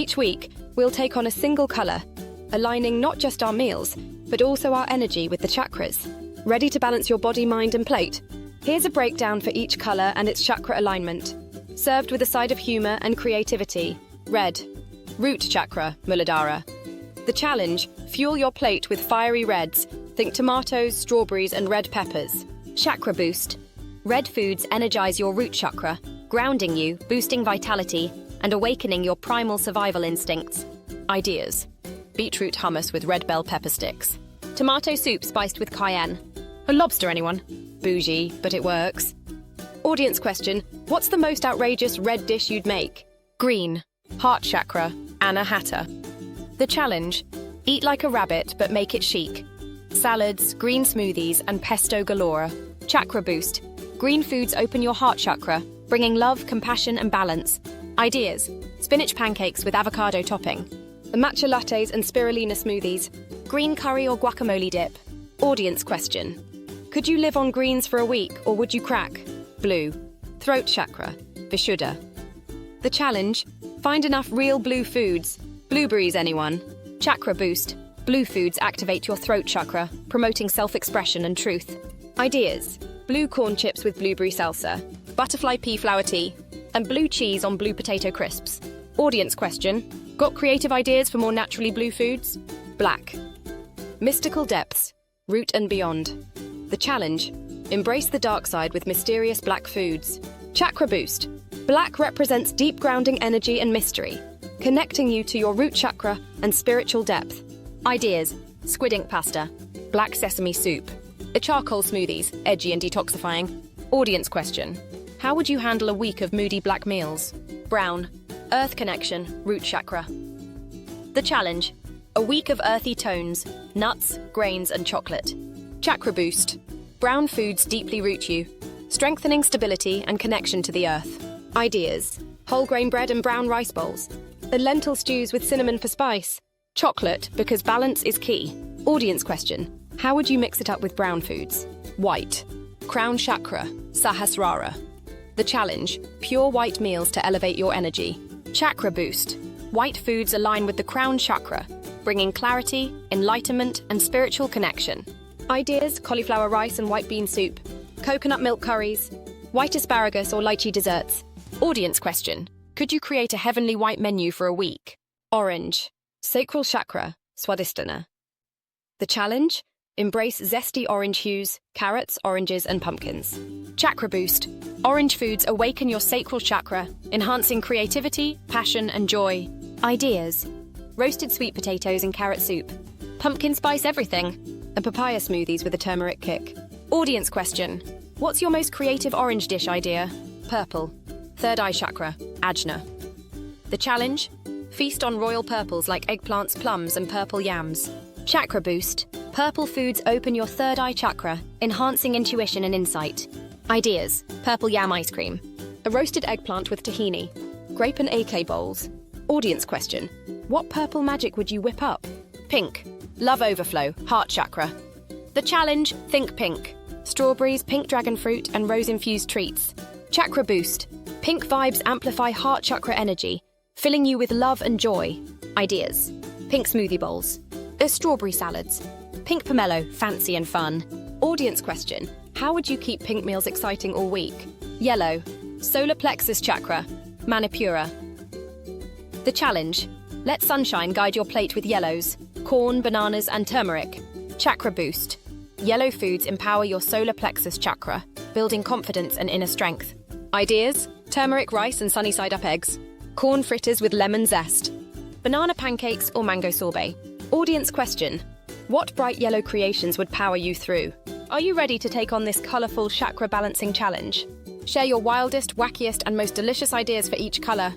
Each week, we'll take on a single color, aligning not just our meals, but also our energy with the chakras. Ready to balance your body, mind, and plate? Here's a breakdown for each color and its chakra alignment. Served with a side of humor and creativity. Red. Root chakra, Muladhara. The challenge: fuel your plate with fiery reds. Think tomatoes, strawberries, and red peppers. Chakra boost. Red foods energize your root chakra, grounding you, boosting vitality, and awakening your primal survival instincts. Ideas: beetroot hummus with red bell pepper sticks. Tomato soup spiced with cayenne. A lobster, anyone? Bougie, but it works. Audience question: what's the most outrageous red dish you'd make? Green. Heart chakra, Anna Hatter. The challenge: eat like a rabbit, but make it chic. Salads, green smoothies, and pesto galore. Chakra boost. Green foods open your heart chakra, bringing love, compassion, and balance. Ideas: spinach pancakes with avocado topping. The matcha lattes and spirulina smoothies. Green curry or guacamole dip. Audience question: could you live on greens for a week, or would you crack? Blue. Throat chakra, Vishuddha. The challenge: find enough real blue foods. Blueberries, anyone? Chakra boost. Blue foods activate your throat chakra, promoting self-expression and truth. Ideas: blue corn chips with blueberry salsa, butterfly pea flour tea, and blue cheese on blue potato crisps. Audience question: got creative ideas for more naturally blue foods? Black. Mystical depths, root and beyond. The challenge: embrace the dark side with mysterious black foods. Chakra boost. Black represents deep grounding energy and mystery, connecting you to your root chakra and spiritual depth. Ideas: squid ink pasta, Black sesame soup. A charcoal smoothies, edgy and detoxifying. Audience question: how would you handle a week of moody black meals? brown, earth connection, root chakra. The challenge: a week of earthy tones, nuts, grains, and chocolate. Chakra boost. Brown foods deeply root you, strengthening stability and connection to the earth. Ideas: whole grain bread and brown rice bowls. The lentil stews with cinnamon for spice. Chocolate, because balance is key. Audience question: how would you mix it up with brown foods? White. Crown chakra, Sahasrara. The challenge: pure white meals to elevate your energy. Chakra boost. White foods align with the crown chakra, bringing clarity, enlightenment, and spiritual connection. Ideas: cauliflower rice and white bean soup, coconut milk curries, white asparagus or lychee desserts. Audience question: could you create a heavenly white menu for a week? Orange. Sacral chakra, Swadhisthana. The challenge: embrace zesty orange hues, carrots, oranges, and pumpkins. Chakra boost. Orange foods awaken your sacral chakra, enhancing creativity, passion, and joy. Ideas: roasted sweet potatoes and carrot soup, Pumpkin spice everything. And papaya smoothies with a turmeric kick. Audience question: what's your most creative orange dish idea? Purple. Third eye chakra, Ajna. The challenge: feast on royal purples like eggplants, plums, and purple yams. Chakra boost. Purple foods open your third eye chakra, enhancing intuition and insight. Ideas: purple yam ice cream, a roasted eggplant with tahini, grape and AK bowls. Audience question: what purple magic would you whip up? Pink. Love overflow, heart chakra. The challenge: think pink. Strawberries, pink dragon fruit, and rose-infused treats. Chakra boost. Pink vibes amplify heart chakra energy, filling you with love and joy. Ideas: pink smoothie bowls, strawberry salads, pink pomelo, fancy and fun. Audience question: how would you keep pink meals exciting all week? Yellow. Solar plexus chakra, Manipura. The challenge: let sunshine guide your plate with yellows, corn, bananas, and turmeric. Chakra boost. Yellow foods empower your solar plexus chakra, building confidence and inner strength. Ideas: turmeric rice and sunny side up eggs, corn fritters with lemon zest, banana pancakes or mango sorbet. Audience question: what bright yellow creations would power you through? Are you ready to take on this colourful chakra balancing challenge? Share your wildest, wackiest, and most delicious ideas for each colour.